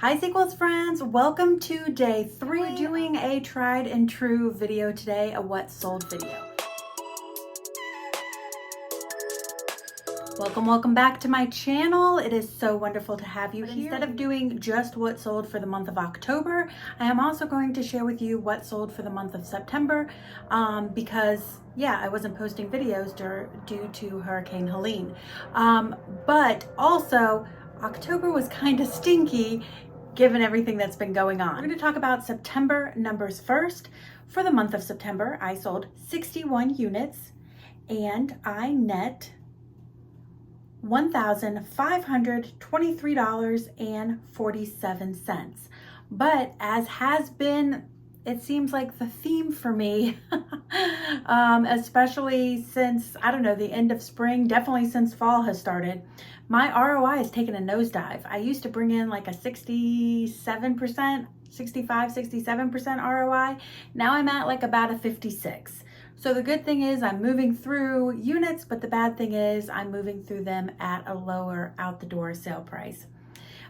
Hi Sequels friends, welcome to day 3. We're doing a tried and true video today, a what sold video. Welcome back to my channel. It is so wonderful to have you here. Instead of doing just what sold for the month of October, I am also going to share with you what sold for the month of September because I wasn't posting videos due to Hurricane Helene. But also October was kind of stinky given everything that's been going on. We're going to talk about September numbers first. For the month of September, I sold 61 units and I net $1,523.47. But as has been, it seems like the theme for me, especially since, I don't know, the end of spring, definitely since fall has started, my ROI has taken a nosedive. I used to bring in like a 67% ROI. Now I'm at like about a 56. So the good thing is I'm moving through units, but the bad thing is I'm moving through them at a lower out the door sale price.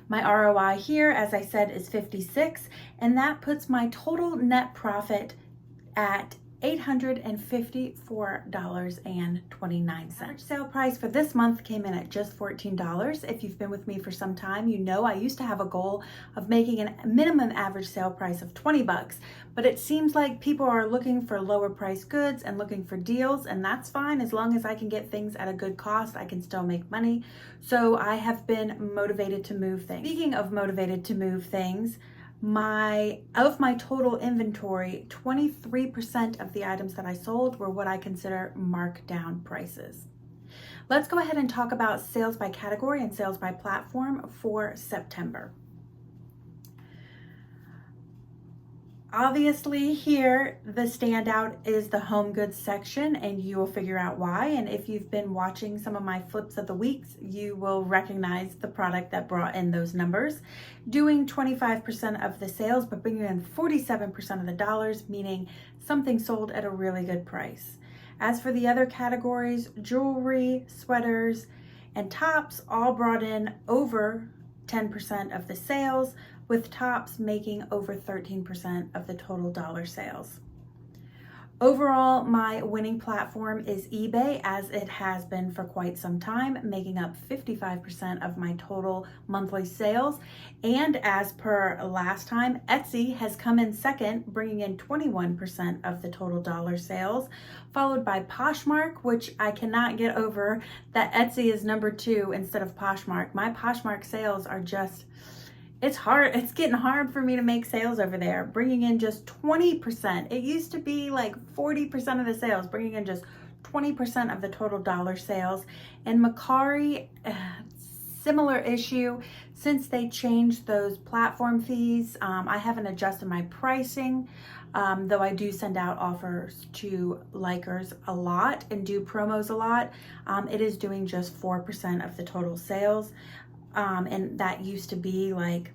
My ROI here, as I said, is 56, and that puts my total net profit at $854.29. Average sale price for this month came in at just $14. If you've been with me for some time, you know I used to have a goal of making a minimum average sale price of 20 bucks, but it seems like people are looking for lower price goods and looking for deals, and that's fine. As long as I can get things at a good cost, I can still make money. So I have been motivated to move things. Speaking of motivated to move things, of my total inventory, 23% of the items that I sold were what I consider markdown prices. Let's go ahead and talk about sales by category and sales by platform for September. Obviously here, the standout is the home goods section, and you will figure out why. And if you've been watching some of my flips of the weeks, you will recognize the product that brought in those numbers. Doing 25% of the sales, but bringing in 47% of the dollars, meaning something sold at a really good price. As for the other categories, jewelry, sweaters, and tops all brought in over 10% of the sales, with tops making over 13% of the total dollar sales. Overall, my winning platform is eBay, as it has been for quite some time, making up 55% of my total monthly sales. And as per last time, Etsy has come in second, bringing in 21% of the total dollar sales, followed by Poshmark, which I cannot get over that Etsy is number 2 instead of Poshmark. My Poshmark sales are just, it's hard. It's getting hard for me to make sales over there, bringing in just 20%. It used to be like 40% of the sales, bringing in just 20% of the total dollar sales. And Mercari, similar issue. Since they changed those platform fees, I haven't adjusted my pricing, though I do send out offers to likers a lot and do promos a lot. It is doing just 4% of the total sales. And that used to be like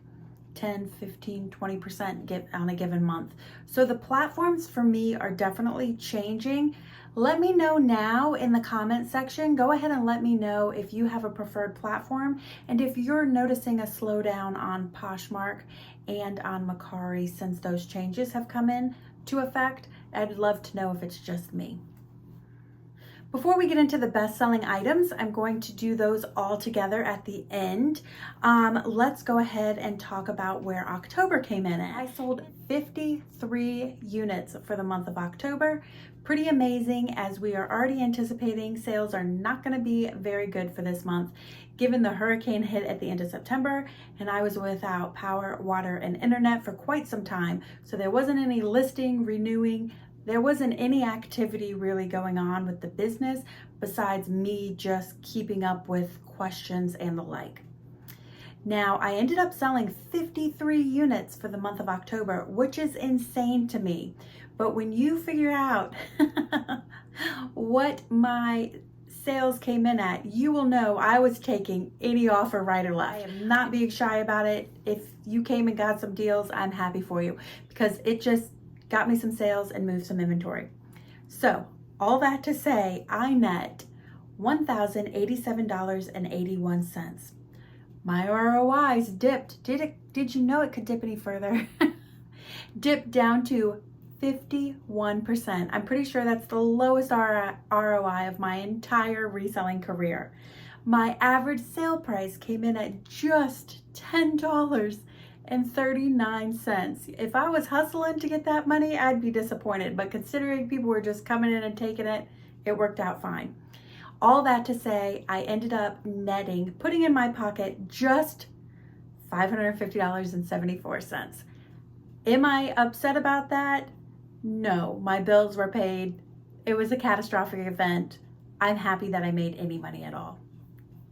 10, 15, 20% on a given month. So the platforms for me are definitely changing. Let me know now in the comment section. Go ahead and let me know if you have a preferred platform and if you're noticing a slowdown on Poshmark and on Mercari since those changes have come in to effect. I'd love to know if it's just me. Before we get into the best-selling items, I'm going to do those all together at the end. Let's go ahead and talk about where October came in at. I sold 53 units for the month of October. Pretty amazing, as we are already anticipating sales are not going to be very good for this month, given the hurricane hit at the end of September, and I was without power, water, and internet for quite some time. So there wasn't any listing, renewing. There wasn't any activity really going on with the business besides me just keeping up with questions and the like. Now, I ended up selling 53 units for the month of October, which is insane to me. But when you figure out what my sales came in at, you will know I was taking any offer right or left. I am not being shy about it. If you came and got some deals, I'm happy for you, because it just got me some sales and moved some inventory. So all that to say, I net $1,087.81. My ROIs dipped. Did you know it could dip any further? Dipped down to 51%. I'm pretty sure that's the lowest ROI of my entire reselling career. My average sale price came in at just $10.39. If I was hustling to get that money, I'd be disappointed. But considering people were just coming in and taking it, it worked out fine. All that to say, I ended up netting, putting in my pocket just $550.74. Am I upset about that? No, my bills were paid. It was a catastrophic event. I'm happy that I made any money at all.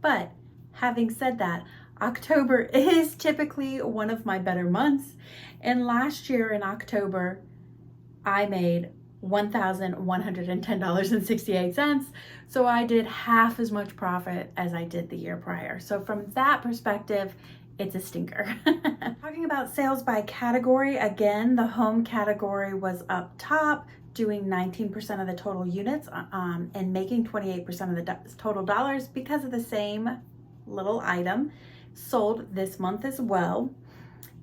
But having said that, October is typically one of my better months. And last year in October, I made $1,110.68. So I did half as much profit as I did the year prior. So from that perspective, it's a stinker. Talking about sales by category, again, the home category was up top, doing 19% of the total units and making 28% of the total dollars because of the same little item sold this month as well.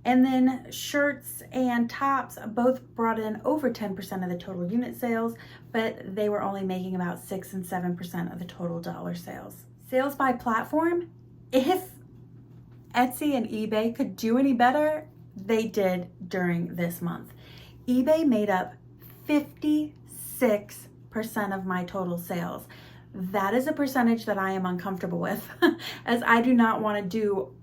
And then shirts and tops both brought in over 10% of the total unit sales, but they were only making about 6 and 7% of the total dollar sales. Sales by platform, if Etsy and eBay could do any better, they did during this month. eBay made up 56% of my total sales. That is a percentage that I am uncomfortable with, as I do not want to do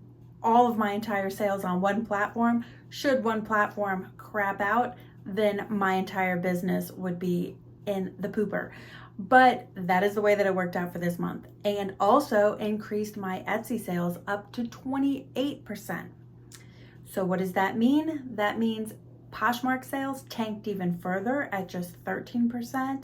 all of my entire sales on one platform. Should one platform crap out, then my entire business would be in the pooper. But that is the way that it worked out for this month, and also increased my Etsy sales up to 28%. So what does that mean? That means Poshmark sales tanked even further at just 13%,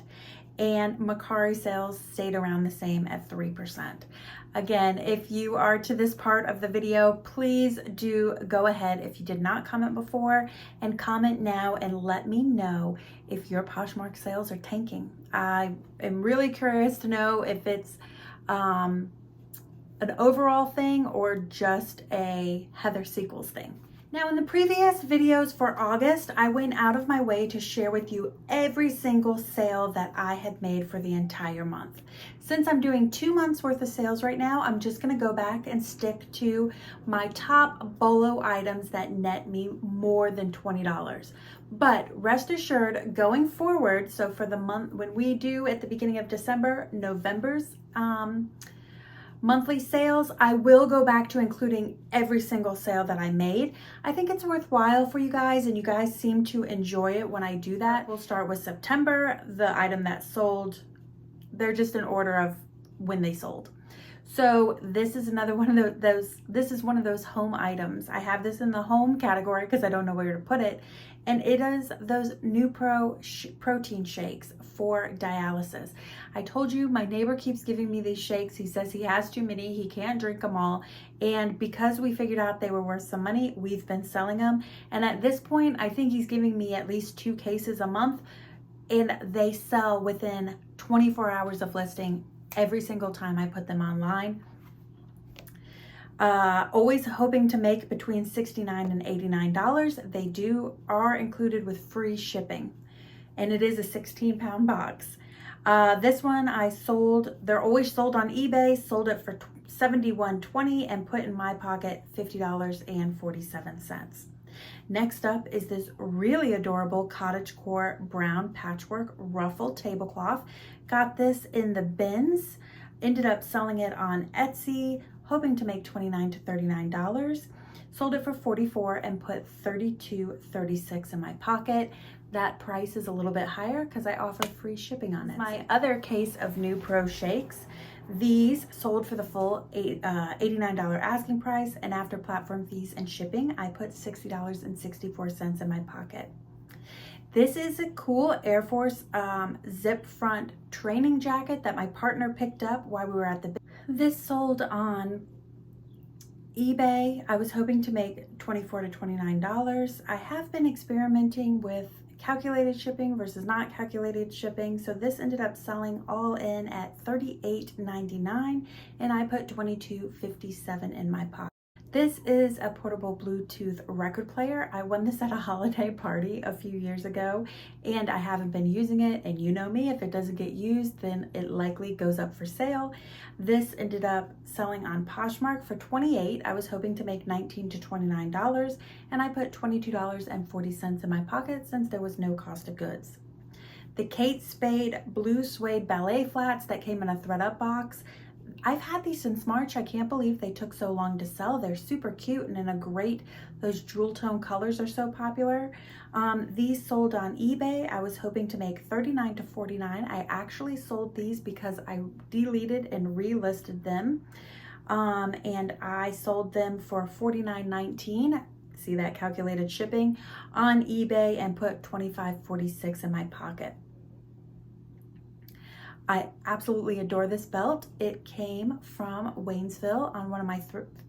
and Mercari sales stayed around the same at 3%. Again, if you are to this part of the video, please do go ahead, if you did not comment before, and comment now and let me know if your Poshmark sales are tanking. I am really curious to know if it's an overall thing or just a Heather Sequels thing. Now, in the previous videos for August, I went out of my way to share with you every single sale that I had made for the entire month. Since I'm doing 2 months worth of sales right now, I'm just gonna go back and stick to my top BOLO items that net me more than $20. But rest assured, going forward, so for the month, when we do at the beginning of December, November's monthly sales, I will go back to including every single sale that I made. I think it's worthwhile for you guys, and you guys seem to enjoy it when I do that. We'll start with September, the item that sold. They're just in order of when they sold. So this is another one of this is one of those home items. I have this in the home category because I don't know where to put it. And it is those New protein shakes for dialysis. I told you my neighbor keeps giving me these shakes. He says he has too many, he can't drink them all. And because we figured out they were worth some money, we've been selling them. And at this point, I think he's giving me at least 2 cases a month, and they sell within 24 hours of listing every single time I put them online. Always hoping to make between $69 and $89. They are included with free shipping, and it is a 16-pound box. This one I sold, they're always sold on eBay, sold it for $71.20 and put in my pocket $50.47. Next up is this really adorable cottagecore brown patchwork ruffle tablecloth. Got this in the bins, ended up selling it on Etsy, hoping to make $29 to $39. Sold it for $44 and put $32.36 in my pocket. That price is a little bit higher because I offer free shipping on it. My other case of New Pro shakes. These sold for the full $89 asking price, and after platform fees and shipping, I put $60.64 in my pocket. This is a cool Air Force zip front training jacket that my partner picked up while we were at the. This sold on eBay. I was hoping to make $24 to $29. I have been experimenting with calculated shipping versus not calculated shipping, so this ended up selling all in at $38.99, and I put $22.57 in my pocket. This is a portable Bluetooth record player. I won this at a holiday party a few years ago, and I haven't been using it, and you know me, if it doesn't get used, then it likely goes up for sale. This ended up selling on Poshmark for $28. I was hoping to make $19 to $29, and I put $22.40 in my pocket since there was no cost of goods. The Kate Spade blue suede ballet flats that came in a thread-up box. I've had these since March. I can't believe they took so long to sell. They're super cute and in a great, those jewel tone colors are so popular. These sold on eBay. I was hoping to make $39 to $49. I actually sold these because I deleted and relisted them. And I sold them for $49.19. See that calculated shipping on eBay, and put $25.46 in my pocket. I absolutely adore this belt. It came from Waynesville on one of my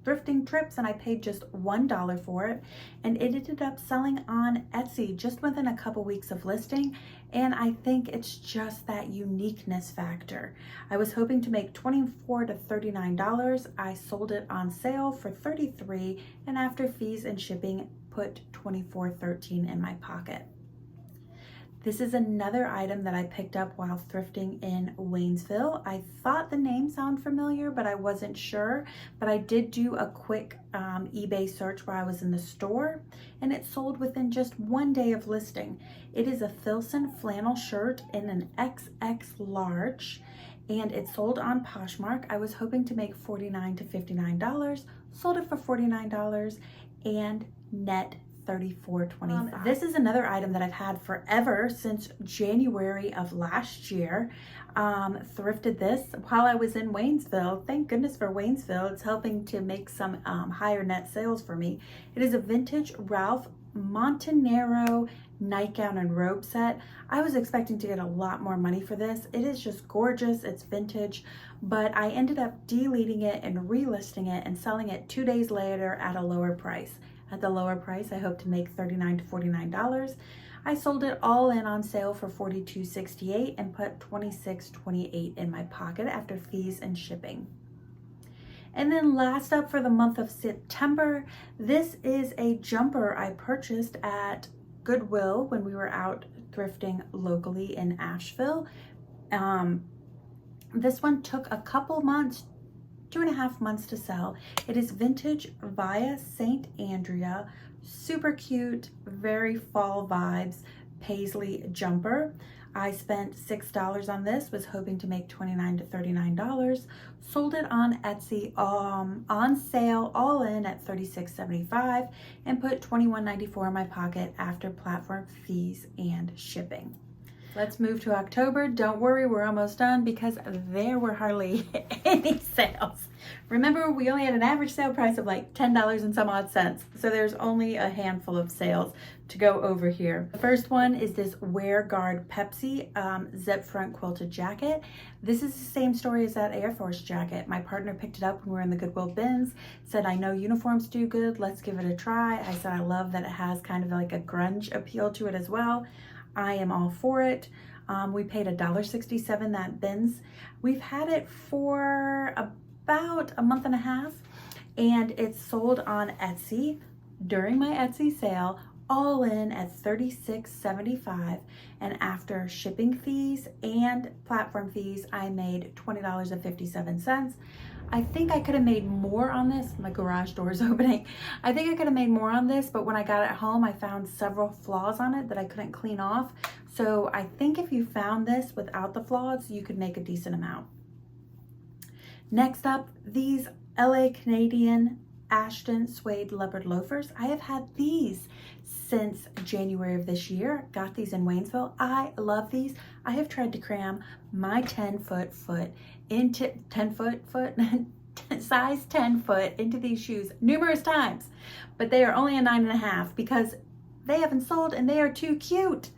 thrifting trips, and I paid just $1 for it. And it ended up selling on Etsy just within a couple weeks of listing. And I think it's just that uniqueness factor. I was hoping to make $24 to $39. I sold it on sale for $33, and after fees and shipping, put $24.13 in my pocket. This is another item that I picked up while thrifting in Waynesville. I thought the name sounded familiar, but I wasn't sure. But I did do a quick eBay search while I was in the store, and it sold within just 1 day of listing. It is a Filson flannel shirt in an XX large, and it sold on Poshmark. I was hoping to make $49 to $59, sold it for $49, and net $34.25. This is another item that I've had forever, since January of last year. Thrifted this while I was in Waynesville. Thank goodness for Waynesville. It's helping to make some higher net sales for me. It is a vintage Ralph Montanero nightgown and robe set. I was expecting to get a lot more money for this. It is just gorgeous. It's vintage, but I ended up deleting it and relisting it and selling it 2 days later at a lower price. At the lower price, I hope to make $39 to $49. I sold it all in on sale for $42.68 and put $26.28 in my pocket after fees and shipping. And then last up for the month of September, this is a jumper I purchased at Goodwill when we were out thrifting locally in Asheville. This one took a couple months, 2.5 months to sell. It is vintage via St. Andrea, super cute, very fall vibes, paisley jumper. I spent $6 on this, was hoping to make $29 to $39. Sold it on Etsy on sale, all in at $36.75, and put $21.94 in my pocket after platform fees and shipping. Let's move to October. Don't worry, we're almost done because there were hardly any sales. Remember, we only had an average sale price of like $10 and some odd cents. So there's only a handful of sales to go over here. The first one is this Wear Guard Pepsi zip front quilted jacket. This is the same story as that Air Force jacket. My partner picked it up when we were in the Goodwill bins, said, I know uniforms do good, let's give it a try. I said, I love that it has kind of like a grunge appeal to it as well. I am all for it. We paid $1.67 that bins. We've had it for about a month and a half, and it's sold on Etsy during my Etsy sale, all in at $36.75, and after shipping fees and platform fees, I made $20.57. I think I could have made more on this. My garage door is opening. I think I could have made more on this, but when I got it home, I found several flaws on it that I couldn't clean off. So I think if you found this without the flaws, you could make a decent amount. Next up, these LA Canadian Ashton suede leopard loafers. I have had these since January of this year. Got these in Waynesville. I love these. I have tried to cram my 10-foot foot into size 10 foot into these shoes numerous times, but they are only a 9.5 because they haven't sold and they are too cute.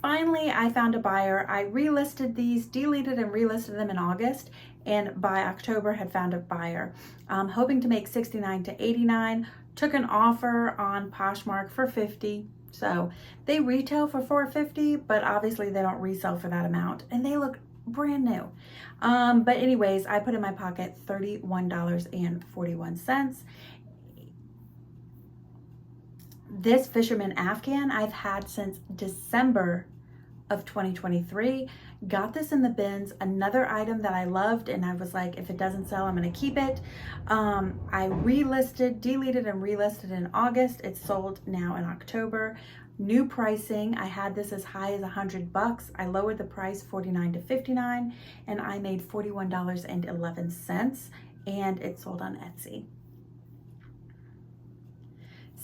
Finally, I found a buyer. I relisted these, deleted and relisted them in August, and by October had found a buyer. Hoping to make $69 to $89. Took an offer on Poshmark for $50. So they retail for $4.50, but obviously they don't resell for that amount, and they look brand new. But anyways, I put in my pocket $31.41. This fisherman Afghan I've had since December of 2023. Got this in the bins, another item that I loved, and I was like, if it doesn't sell, I'm gonna keep it. I deleted and relisted in August. It's sold now in October. New pricing, I had this as high as $100. I lowered the price $49 to $59, and I made $41.11, and it sold on Etsy.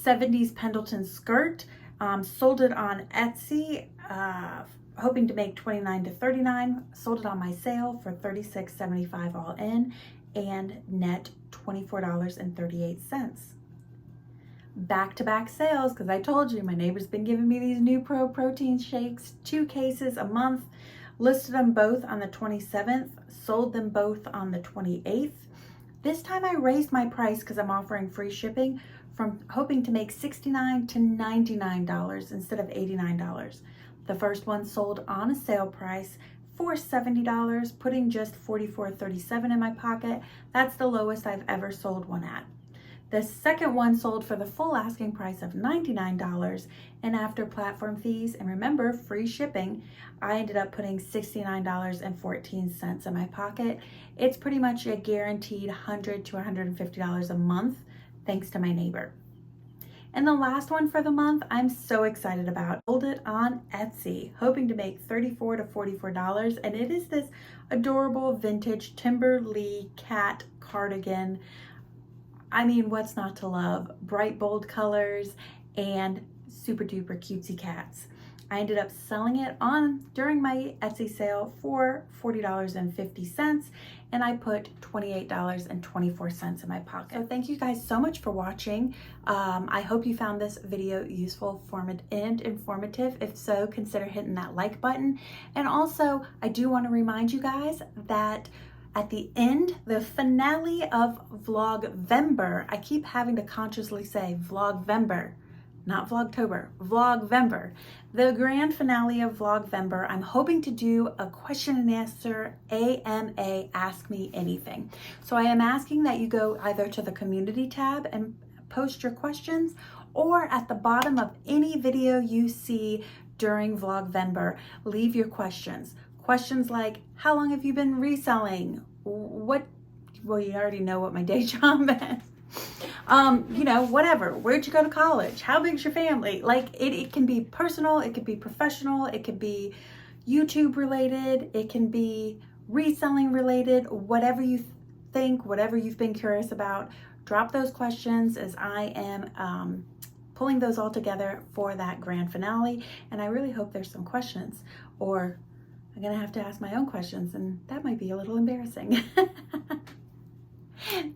70s Pendleton skirt, sold it on Etsy, hoping to make $29 to $39. Sold it on my sale for $36.75 all in, and net $24.38. Back-to-back sales, because I told you my neighbor's been giving me these new protein shakes, 2 cases a month. Listed them both on the 27th, sold them both on the 28th. This time I raised my price because I'm offering free shipping, from hoping to make $69 to $99 instead of $89. The first one sold on a sale price for $70, putting just $44.37 in my pocket. That's the lowest I've ever sold one at. The second one sold for the full asking price of $99, and after platform fees, and remember, free shipping, I ended up putting $69.14 in my pocket. It's pretty much a guaranteed $100 to $150 a month, thanks to my neighbor. And the last one for the month, I'm so excited about. Sold it on Etsy, hoping to make $34 to $44, and it is this adorable vintage Timberlee cat cardigan. I mean, what's not to love? Bright, bold colors and super duper cutesy cats. I ended up selling it during my Etsy sale for $40.50, and I put $28.24 in my pocket. So thank you guys so much for watching. I hope you found this video useful, and informative. If so, consider hitting that like button. And also, I do want to remind you guys that at the end, the finale of Vlogvember, I keep having to consciously say Vlogvember, not Vlogtober, Vlogvember. The grand finale of Vlogvember, I'm hoping to do a question and answer AMA, Ask Me Anything. So I am asking that you go either to the community tab and post your questions, or at the bottom of any video you see during Vlogvember, leave your questions. Questions like, how long have you been reselling? Well, you already know what my day job is. You know, whatever. Where'd you go to college? How big's your family? Like, it can be personal, it could be professional, it could be YouTube related, it can be reselling related, whatever you think, whatever you've been curious about. Drop those questions, as I am pulling those all together for that grand finale. And I really hope there's some questions, or I'm gonna have to ask my own questions, and that might be a little embarrassing.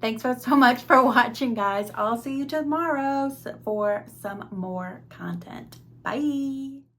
Thanks so much for watching, guys. I'll see you tomorrow for some more content. Bye.